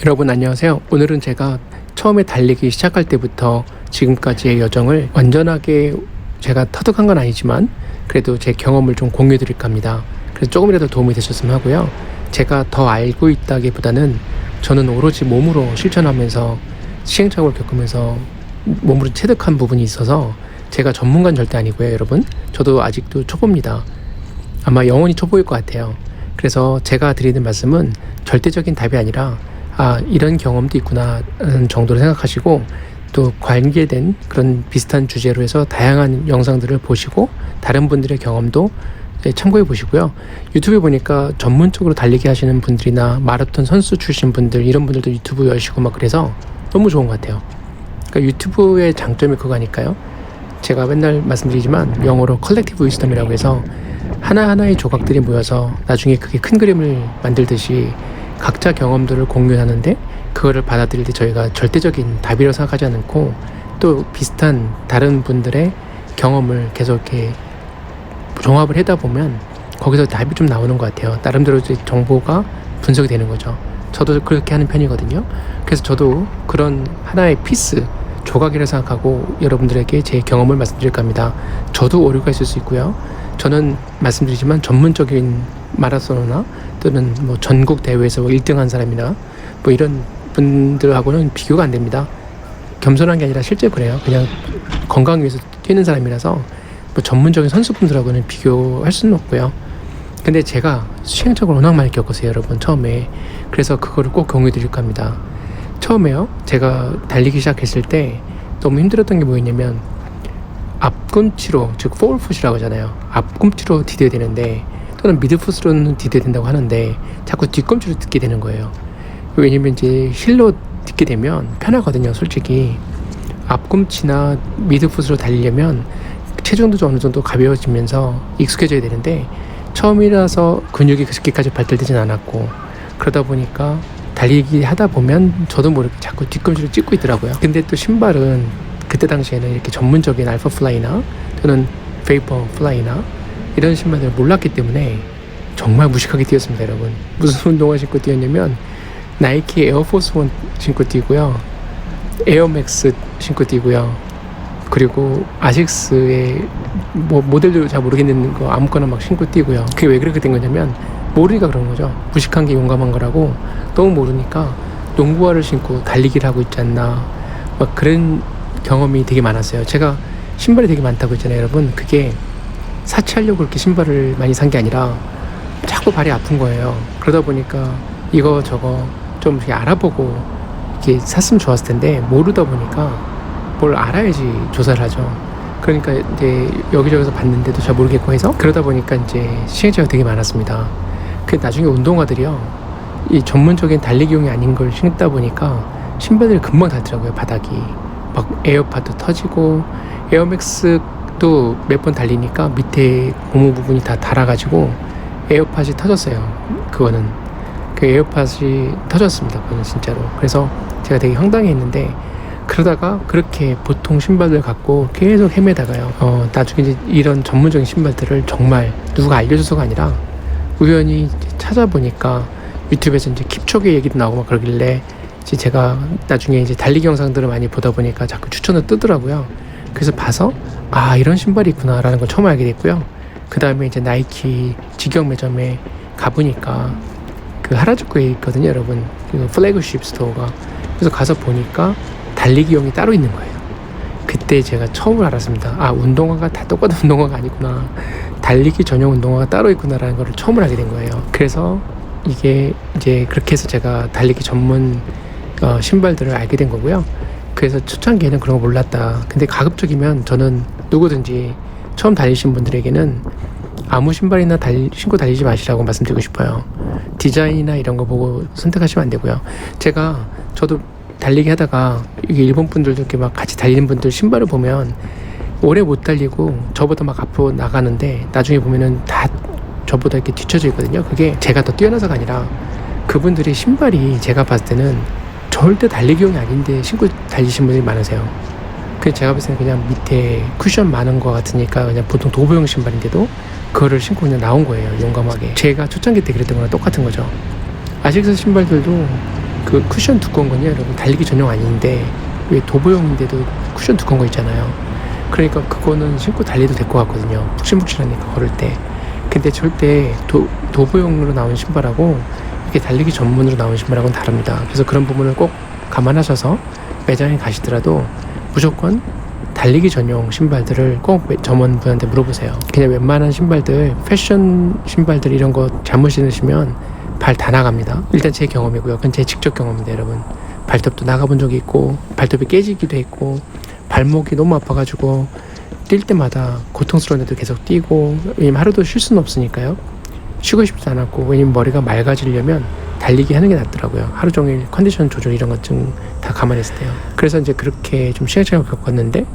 여러분 안녕하세요. 오늘은 제가 처음에 달리기 시작할 때부터 지금까지의 여정을 완전하게 제가 터득한 건 아니지만 그래도 제 경험을 좀 공유해 드릴까 합니다. 그래서 조금이라도 도움이 되셨으면 하고요. 제가 더 알고 있다기보다는 저는 오로지 몸으로 실천하면서 시행착오를 겪으면서 몸으로 체득한 부분이 있어서 제가 전문가는 절대 아니고요, 여러분. 저도 아직도 초보입니다. 아마 영원히 초보일 것 같아요. 그래서 제가 드리는 말씀은 절대적인 답이 아니라 이런 경험도 있구나 하는 정도로 생각하시고, 또 관계된 그런 비슷한 주제로 해서 다양한 영상들을 보시고 다른 분들의 경험도 참고해 보시고요. 유튜브에 보니까 전문적으로 달리기 하시는 분들이나 마라톤 선수 출신 분들, 이런 분들도 유튜브 여시고 막 그래서 너무 좋은 것 같아요. 그러니까 유튜브의 장점이 그거니까요. 제가 맨날 말씀드리지만 영어로 컬렉티브 위스덤이라고 해서 하나하나의 조각들이 모여서 나중에 그게 큰 그림을 만들듯이 각자 경험들을 공유하는데, 그거를 받아들일 때 저희가 절대적인 답이라고 생각하지 않고 또 비슷한 다른 분들의 경험을 계속 이렇게 종합을 하다 보면 거기서 답이 좀 나오는 것 같아요. 나름대로 이제 정보가 분석이 되는 거죠. 저도 그렇게 하는 편이거든요. 그래서 저도 그런 하나의 피스, 조각이라 생각하고 여러분들에게 제 경험을 말씀드릴까 합니다. 저도 오류가 있을 수 있고요. 저는 말씀드리지만 전문적인 마라소너나 또는 뭐 전국 대회에서 1등한 사람이나 뭐 이런 분들하고는 비교가 안 됩니다. 겸손한 게 아니라 실제 그래요. 그냥 건강 위해서 뛰는 사람이라서 뭐 전문적인 선수분들하고는 비교할 수는 없고요. 근데 제가 시행착오를 워낙 많이 겪었어요, 여러분, 처음에. 그래서 그거를 꼭 공유해 드릴까 합니다. 처음에요, 제가 달리기 시작했을 때 너무 힘들었던 게 뭐였냐면, 앞꿈치로, 즉 포울풋이라고 하잖아요. 앞꿈치로 디뎌야 되는데, 또는 미드풋으로는 디뎌야 된다고 하는데 자꾸 뒷꿈치로 딛게 되는 거예요. 왜냐면 이제 힐로 딛게 되면 편하거든요, 솔직히. 앞꿈치나 미드풋으로 달리려면 체중도 좀 어느 정도 가벼워지면서 익숙해져야 되는데, 처음이라서 근육이 그렇게까지 발달되진 않았고, 그러다 보니까 달리기 하다 보면 저도 모르게 자꾸 뒷꿈치로 찢고 있더라고요. 근데 또 신발은 그때 당시에는 이렇게 전문적인 알파 플라이나 또는 베이퍼 플라이나 이런 신발들을 몰랐기 때문에 정말 무식하게 뛰었습니다, 여러분. 무슨 운동화 신고 뛰었냐면 나이키 에어포스 원 신고 뛰고요, 에어맥스 신고 뛰고요, 그리고 아식스의 뭐 모델도 잘 모르겠는 거 아무거나 막 신고 뛰고요. 그게 왜 그렇게 된 거냐면 모르니까 그런 거죠. 무식한 게 용감한 거라고. 너무 모르니까 농구화를 신고 달리기를 하고 있지 않나, 막 그런 경험이 되게 많았어요. 제가 신발이 되게 많다고 했잖아요, 여러분. 그게 사치하려고 그렇게 신발을 많이 산 게 아니라 자꾸 발이 아픈 거예요. 그러다 보니까 이거 좀 이렇게 알아보고 이렇게 샀으면 좋았을 텐데 모르다 보니까 뭘 알아야지 조사를 하죠. 그러니까 이제 여기저기서 봤는데도 잘 모르겠고 해서, 그러다 보니까 이제 시행착오가 되게 많았습니다. 그 나중에 운동화들이요, 이 전문적인 달리기용이 아닌 걸 신다 보니까 신발들이 금방 닳더라고요, 바닥이. 막 에어팟도 터지고, 에어맥스도 몇 번 달리니까 밑에 고무 부분이 다 닳아가지고 에어팟이 터졌어요. 그거는 그 에어팟이 터졌습니다, 그거는 진짜로. 그래서 제가 되게 황당했는데, 그러다가 그렇게 보통 신발들 갖고 계속 헤매다가요, 나중에 이제 이런 전문적인 신발들을 정말 누가 알려줘서가 아니라 우연히 찾아보니까 유튜브에서 이제 킵초게 얘기도 나오고 막 그러길래, 이제 제가 나중에 이제 달리기 영상들을 많이 보다 보니까 자꾸 추천을 뜨더라고요. 그래서 봐서 이런 신발이 있구나 라는 걸 처음 알게 됐고요. 그 다음에 이제 나이키 직영 매점에 가보니까 그 하라주쿠에 있거든요, 여러분. 그 플래그십 스토어가. 그래서 가서 보니까 달리기용이 따로 있는 거예요. 그때 제가 처음 알았습니다. 운동화가 다 똑같은 운동화가 아니구나, 달리기 전용 운동화가 따로 있구나라는 걸 처음 알게 된 거예요. 그래서 이게 이제 그렇게 해서 제가 달리기 전문 신발들을 알게 된 거고요. 그래서 초창기에는 그런 거 몰랐다. 근데 가급적이면 저는 누구든지 처음 달리신 분들에게는 아무 신발이나 신고 달리지 마시라고 말씀드리고 싶어요. 디자인이나 이런 거 보고 선택하시면 안 되고요. 저도 달리기 하다가 이게 일본 분들도 이렇게 막 같이 달리는 분들 신발을 보면 오래 못 달리고 저보다 막 앞으로 나가는데 나중에 보면은 다 저보다 이렇게 뒤쳐져 있거든요. 그게 제가 더 뛰어나서가 아니라 그분들이 신발이 제가 봤을 때는 절대 달리기용이 아닌데 신고 달리신 분들이 많으세요. 그래서 제가 봤을 때는 그냥 밑에 쿠션 많은 거 같으니까 그냥 보통 도보용 신발인데도 그거를 신고 그냥 나온 거예요, 용감하게. 제가 초창기 때 그랬던 거랑 똑같은 거죠. 아식스 신발들도 그 쿠션 두꺼운 건요 여러분 달리기 전용 아닌데 왜 도보용인데도 쿠션 두꺼운 거 있잖아요. 그러니까 그거는 신고 달리도 될 것 같거든요. 푹신푹신하니까 걸을 때. 근데 절대 도보용으로 나온 신발하고 이게 달리기 전문으로 나온 신발하고는 다릅니다. 그래서 그런 부분을 꼭 감안하셔서 매장에 가시더라도 무조건 달리기 전용 신발들을 꼭 점원분한테 물어보세요. 그냥 웬만한 신발들, 패션 신발들 이런 거 잘못 신으시면 발 다 나갑니다. 일단 제 경험이고요. 그건 제 직접 경험인데 여러분 발톱도 나가본 적이 있고 발톱이 깨지기도 했고 발목이 너무 아파가지고 뛸 때마다 고통스러운데도 계속 뛰고 왜냐면 하루도 쉴 수는 없으니까요. 쉬고 싶지 않았고 왜냐면 머리가 맑아지려면 달리기 하는 게 낫더라고요. 하루 종일 컨디션 조절 이런 것 좀 다 감안했을 때요. 그래서 이제 그렇게 좀 시행착오를 겪었는데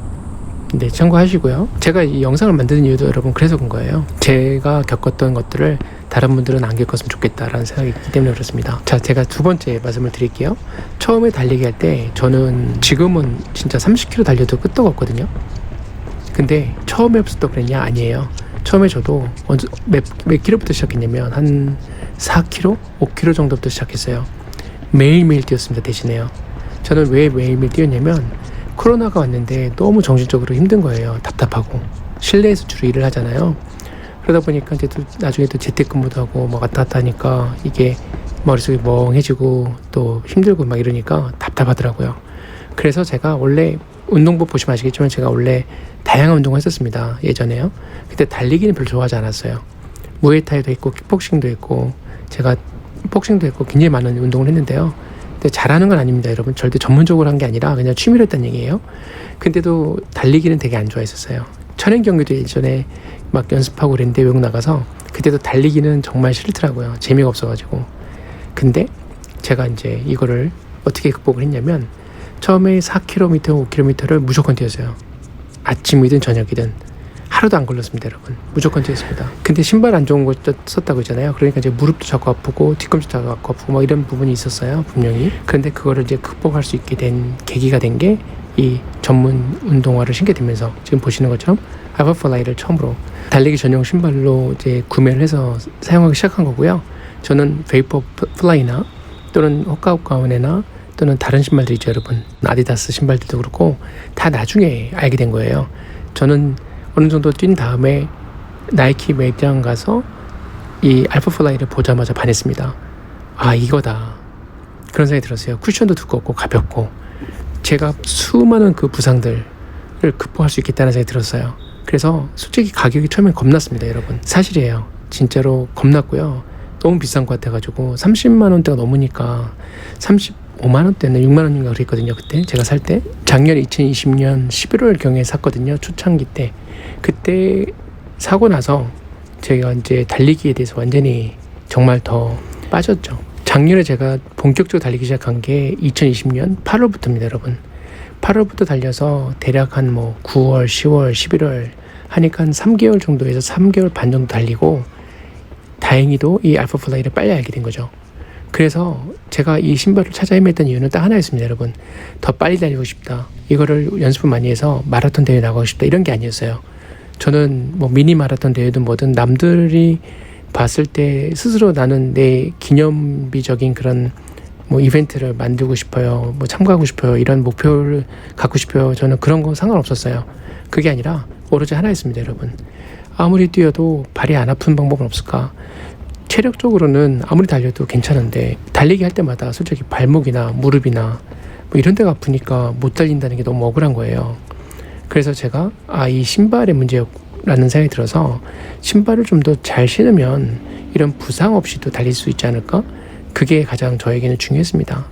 네, 참고하시고요. 제가 이 영상을 만드는 이유도 여러분 그래서 그런 거예요. 제가 겪었던 것들을 다른 분들은 안 겪었으면 좋겠다라는 생각이 있기 때문에 그렇습니다. 자, 제가 두 번째 말씀을 드릴게요. 처음에 달리기 할 때 저는 지금은 진짜 30km 달려도 끄떡없거든요. 근데 처음에 없었던 그랬냐? 아니에요. 처음에 저도 몇 킬로부터 시작했냐면 한 4km, 5km 정도부터 시작했어요. 매일매일 뛰었습니다. 대신에요. 저는 왜 매일매일 뛰었냐면 코로나가 왔는데 너무 정신적으로 힘든 거예요. 답답하고 실내에서 주로 일을 하잖아요. 그러다 보니까 이제 또 나중에 또 재택근무도 하고 막 왔다 갔다 하니까 이게 머릿속이 멍해지고 또 힘들고 막 이러니까 답답하더라고요. 그래서 제가 원래 운동법 보시면 아시겠지만 제가 원래 다양한 운동을 했었습니다. 예전에요. 그때 달리기는 별로 좋아하지 않았어요. 무에타이도 있고 킥복싱도 있고 제가 복싱도 했고 굉장히 많은 운동을 했는데요. 근데 잘하는 건 아닙니다, 여러분. 절대 전문적으로 한 게 아니라 그냥 취미로 했다는 얘기예요. 근데도 달리기는 되게 안 좋아했었어요. 천연 경기도 예전에 막 연습하고 그랬는데 외국 나가서 그때도 달리기는 정말 싫더라고요. 재미가 없어가지고. 근데 제가 이제 이거를 어떻게 극복을 했냐면 처음에 4km, 5km를 무조건 뛰었어요. 아침이든 저녁이든. 하루도 안 걸렸습니다, 여러분. 무조건 뛰었습니다. 근데 신발 안 좋은 거 썼다고 했잖아요. 그러니까 이제 무릎도 자꾸 아프고 뒤꿈치도 자꾸 아프고 뭐 이런 부분이 있었어요, 분명히. 그런데 그거를 이제 극복할 수 있게 된 계기가 된 게 이 전문 운동화를 신게 되면서 지금 보시는 것처럼 알파플라이를 처음으로 달리기 전용 신발로 이제 구매를 해서 사용하기 시작한 거고요. 저는 베이퍼 플라이나 또는 호카호카운에나 또는 다른 신발들 있죠, 여러분. 아디다스 신발들도 그렇고 다 나중에 알게 된 거예요. 저는 어느 정도 뛴 다음에 나이키 매장 가서 이 알파플라이를 보자마자 반했습니다. 아, 이거다. 그런 생각이 들었어요. 쿠션도 두껍고 가볍고 제가 수많은 그 부상들을 극복할 수 있겠다는 생각이 들었어요. 그래서 솔직히 가격이 처음엔 겁났습니다, 여러분. 사실이에요. 진짜로 겁났고요. 너무 비싼 것 같아가지고 30만 원대가 넘으니까 35만 원대는 6만 원인가 그랬거든요. 그때 제가 살 때 작년 2020년 11월경에 샀거든요. 초창기 때. 그때 사고 나서 제가 이제 달리기에 대해서 완전히 정말 더 빠졌죠. 작년에 제가 본격적으로 달리기 시작한 게 2020년 8월부터입니다, 여러분. 8월부터 달려서 대략 한 뭐 9월, 10월, 11월 하니까 한 3개월 정도에서 3개월 반 정도 달리고 다행히도 이 알파플라이를 빨리 알게 된 거죠. 그래서 제가 이 신발을 찾아 헤맸던 이유는 딱 하나였습니다, 여러분. 더 빨리 달리고 싶다. 이거를 연습을 많이 해서 마라톤 대회 나가고 싶다. 이런 게 아니었어요. 저는 뭐 미니 마라톤 대회든 뭐든 남들이 봤을 때 스스로 나는 내 기념비적인 그런 뭐 이벤트를 만들고 싶어요. 뭐 참가하고 싶어요. 이런 목표를 갖고 싶어요. 저는 그런 거 상관없었어요. 그게 아니라 오로지 하나였습니다, 여러분. 아무리 뛰어도 발이 안 아픈 방법은 없을까? 체력적으로는 아무리 달려도 괜찮은데 달리기 할 때마다 솔직히 발목이나 무릎이나 뭐 이런 데가 아프니까 못 달린다는 게 너무 억울한 거예요. 그래서 제가 이 신발의 문제라는 생각이 들어서 신발을 좀 더 잘 신으면 이런 부상 없이도 달릴 수 있지 않을까? 그게 가장 저에게는 중요했습니다.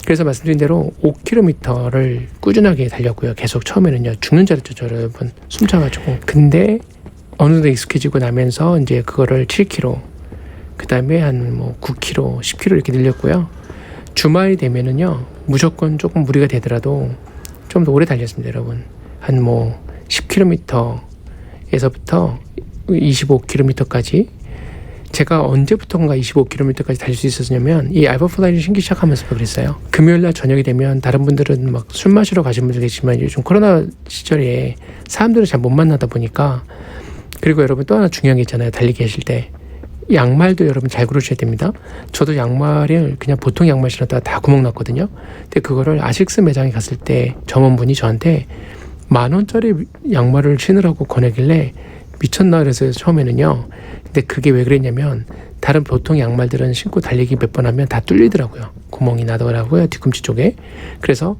그래서 말씀드린 대로 5km를 꾸준하게 달렸고요. 계속 처음에는요. 죽는 줄 알았죠, 여러분. 숨차가지고. 근데 어느 정도 익숙해지고 나면서 이제 그거를 7km, 그 다음에 한 뭐 9km, 10km 이렇게 늘렸고요. 주말이 되면은요, 무조건 조금 무리가 되더라도 좀 더 오래 달렸습니다, 여러분. 한 뭐 10km에서부터 25km까지 제가 언제부턴가 25km까지 달릴 수 있었냐면 이 알파플라이를 신기 시작하면서 그랬어요. 금요일날 저녁이 되면 다른 분들은 막 술 마시러 가신 분들 계시지만 요즘 코로나 시절에 사람들을 잘 못 만나다 보니까 그리고 여러분 또 하나 중요한 게 있잖아요. 달리기 하실 때 양말도 여러분 잘 고르셔야 됩니다. 저도 양말을 그냥 보통 양말 신었다가 다 구멍 났거든요. 근데 그거를 아식스 매장에 갔을 때 점원분이 저한테 10,000원짜리 양말을 신으라고 권하길래 미쳤나 그래서 처음에는요. 근데 그게 왜 그랬냐면 다른 보통 양말들은 신고 달리기 몇 번 하면 다 뚫리더라고요. 구멍이 나더라고요. 뒤꿈치 쪽에. 그래서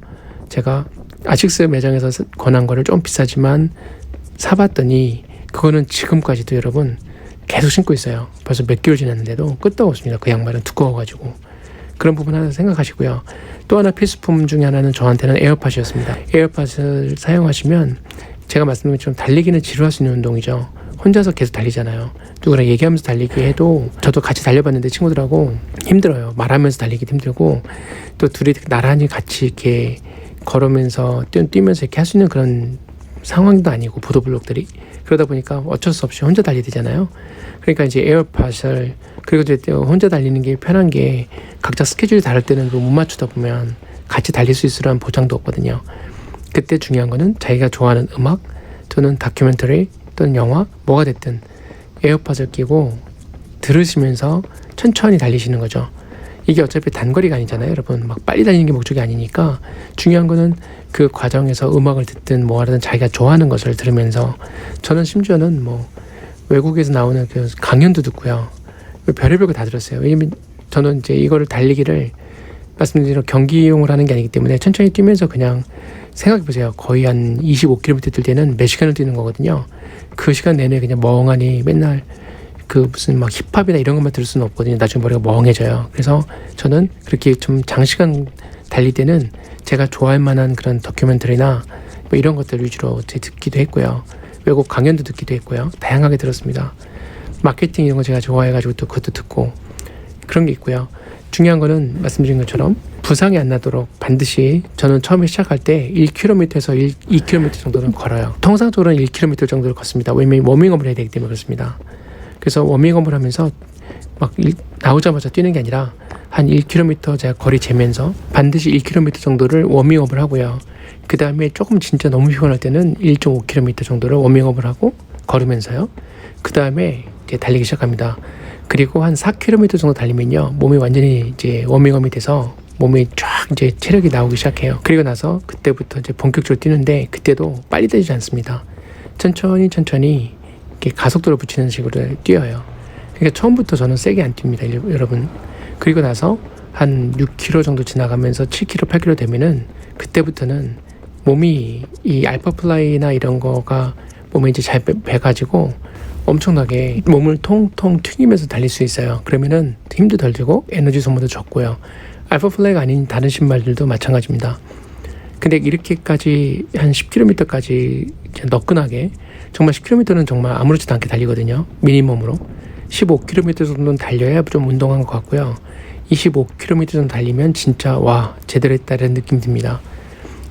제가 아식스 매장에서 권한 거를 좀 비싸지만 사봤더니 그거는 지금까지도 여러분 계속 신고 있어요. 벌써 몇 개월 지났는데도 끄떡 없습니다. 그 양말은 두꺼워가지고. 그런 부분 하나 생각하시고요. 또 하나 필수품 중에 하나는 저한테는 에어팟이었습니다. 에어팟을 사용하시면 제가 말씀드린 것처럼 달리기는 지루할 수 있는 운동이죠. 혼자서 계속 달리잖아요. 누구랑 얘기하면서 달리기 해도 저도 같이 달려봤는데 친구들하고 힘들어요. 말하면서 달리기도 힘들고 또 둘이 나란히 같이 이렇게 걸으면서 뛰면서 이렇게 할 수 있는 그런 상황도 아니고 보도블록들이 그러다 보니까 어쩔 수 없이 혼자 달리게 되잖아요. 그러니까 이제 에어팟을 그리고 이제 혼자 달리는 게 편한 게 각자 스케줄이 다를 때는 못 맞추다 보면 같이 달릴 수 있으라는 보장도 없거든요. 그때 중요한 거는 자기가 좋아하는 음악 또는 다큐멘터리 또는 영화 뭐가 됐든 에어팟을 끼고 들으시면서 천천히 달리시는 거죠. 이게 어차피 단거리가 아니잖아요, 여러분. 막 빨리 달리는 게 목적이 아니니까 중요한 거는 그 과정에서 음악을 듣든 뭐 하든 자기가 좋아하는 것을 들으면서 저는 심지어는 뭐 외국에서 나오는 그 강연도 듣고요. 별의별 거 다 들었어요. 왜냐면 저는 이제 이거를 달리기를 말씀드린 대로 경기용을 하는 게 아니기 때문에 천천히 뛰면서 그냥 생각해보세요. 거의 한 25km 뛸 때는 몇 시간을 뛰는 거거든요. 그 시간 내내 그냥 멍하니 맨날 그 무슨 막 힙합이나 이런 것만 들을 수는 없거든요. 나중에 머리가 멍해져요. 그래서 저는 그렇게 좀 장시간 달릴 때는 제가 좋아할 만한 그런 다큐멘터리나 뭐 이런 것들 위주로 듣기도 했고요. 외국 강연도 듣기도 했고요. 다양하게 들었습니다. 마케팅 이런 거 제가 좋아해가지고 또 그것도 듣고 그런 게 있고요. 중요한 거는 말씀드린 것처럼 부상이 안 나도록 반드시 저는 처음에 시작할 때 1km에서 2km 정도는 걸어요. 통상적으로는 1km 정도를 걷습니다. 왜냐면 워밍업을 해야 되기 때문에 그렇습니다. 그래서 워밍업을 하면서 막 나오자마자 뛰는 게 아니라 한 1km 제가 거리 재면서 반드시 1km 정도를 워밍업을 하고요. 그 다음에 조금 진짜 너무 피곤할 때는 1.5km 정도를 워밍업을 하고 걸으면서요. 그 다음에 이제 달리기 시작합니다. 그리고 한 4km 정도 달리면요. 몸이 완전히 이제 워밍업이 돼서 몸이 쫙 이제 체력이 나오기 시작해요. 그리고 나서 그때부터 이제 본격적으로 뛰는데 그때도 빨리 뛰지 않습니다. 천천히 이렇게 가속도를 붙이는 식으로 뛰어요. 그러니까 처음부터 저는 세게 안 뜁니다, 여러분. 그리고 나서 한 6km 정도 지나가면서 7km, 8km 되면은 그때부터는 몸이 이 알파플라이나 이런 거가 몸에 이제 잘 배가지고 엄청나게 몸을 통통 튀기면서 달릴 수 있어요. 그러면은 힘도 덜 들고 에너지 소모도 적고요. 알파플라이가 아닌 다른 신발들도 마찬가지입니다. 근데 이렇게까지 한 10km까지 너끈하게 정말 10km는 정말 아무렇지도 않게 달리거든요. 미니멈으로 15km 정도는 달려야 좀 운동한 것 같고요. 25km 정도 달리면 진짜 와 제대로 했다는 느낌 듭니다.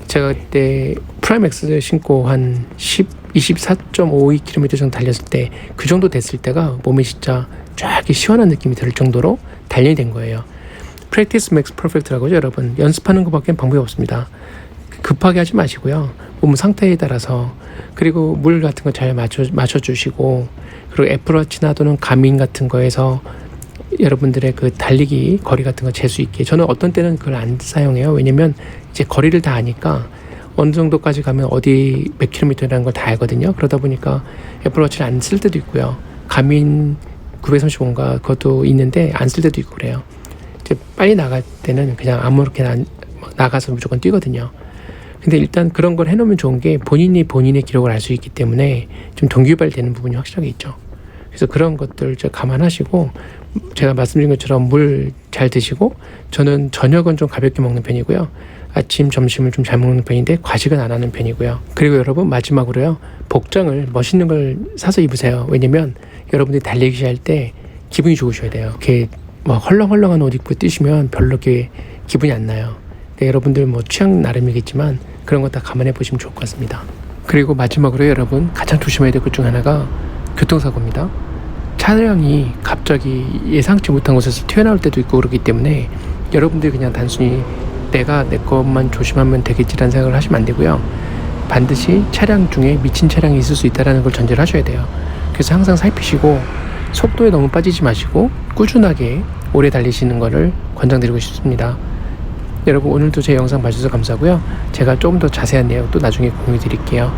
제가 그때 프라임엑스 신고 한 24.52km 정도 달렸을 때 그 정도 됐을 때가 몸이 진짜 쫙 시원한 느낌이 들 정도로 단련이 된 거예요. Practice makes perfect라고 하죠, 여러분. 연습하는 것밖에 방법이 없습니다. 급하게 하지 마시고요. 몸 상태에 따라서 그리고 물 같은 거 잘 맞춰주시고 그리고 애플워치나 또는 가민 같은 거에서 여러분들의 그 달리기 거리 같은 거 잴 수 있게 저는 어떤 때는 그걸 안 사용해요. 왜냐면 이제 거리를 다 아니까 어느 정도까지 가면 어디 몇 킬로미터라는 걸 다 알거든요. 그러다 보니까 애플워치를 안 쓸 때도 있고요. 가민 935인가 그것도 있는데 안 쓸 때도 있고 그래요. 이제 빨리 나갈 때는 그냥 아무렇게나 나가서 무조건 뛰거든요. 근데 일단 그런 걸 해놓으면 좋은 게 본인이 본인의 기록을 알 수 있기 때문에 좀 동기유발되는 부분이 확실하게 있죠. 그래서 그런 것들 감안하시고 제가 말씀드린 것처럼 물 잘 드시고 저는 저녁은 좀 가볍게 먹는 편이고요. 아침, 점심을 좀 잘 먹는 편인데 과식은 안 하는 편이고요. 그리고 여러분 마지막으로요. 복장을 멋있는 걸 사서 입으세요. 왜냐면 여러분들이 달리기 시작할 때 기분이 좋으셔야 돼요. 이렇게 막 헐렁헐렁한 옷 입고 뛰시면 별로 이렇게 기분이 안 나요. 근데 여러분들 뭐 취향 나름이겠지만 그런 거 다 감안해 보시면 좋을 것 같습니다. 그리고 마지막으로 여러분 가장 조심해야 될 것 중 하나가 교통사고입니다. 차량이 갑자기 예상치 못한 곳에서 튀어나올 때도 있고 그렇기 때문에 여러분들이 그냥 단순히 내가 내 것만 조심하면 되겠지라는 생각을 하시면 안 되고요. 반드시 차량 중에 미친 차량이 있을 수 있다는 걸 전제를 하셔야 돼요. 그래서 항상 살피시고 속도에 너무 빠지지 마시고 꾸준하게 오래 달리시는 것을 권장드리고 싶습니다. 여러분 오늘도 제 영상 봐주셔서 감사하고요. 제가 조금 더 자세한 내용 또 나중에 공유 드릴게요.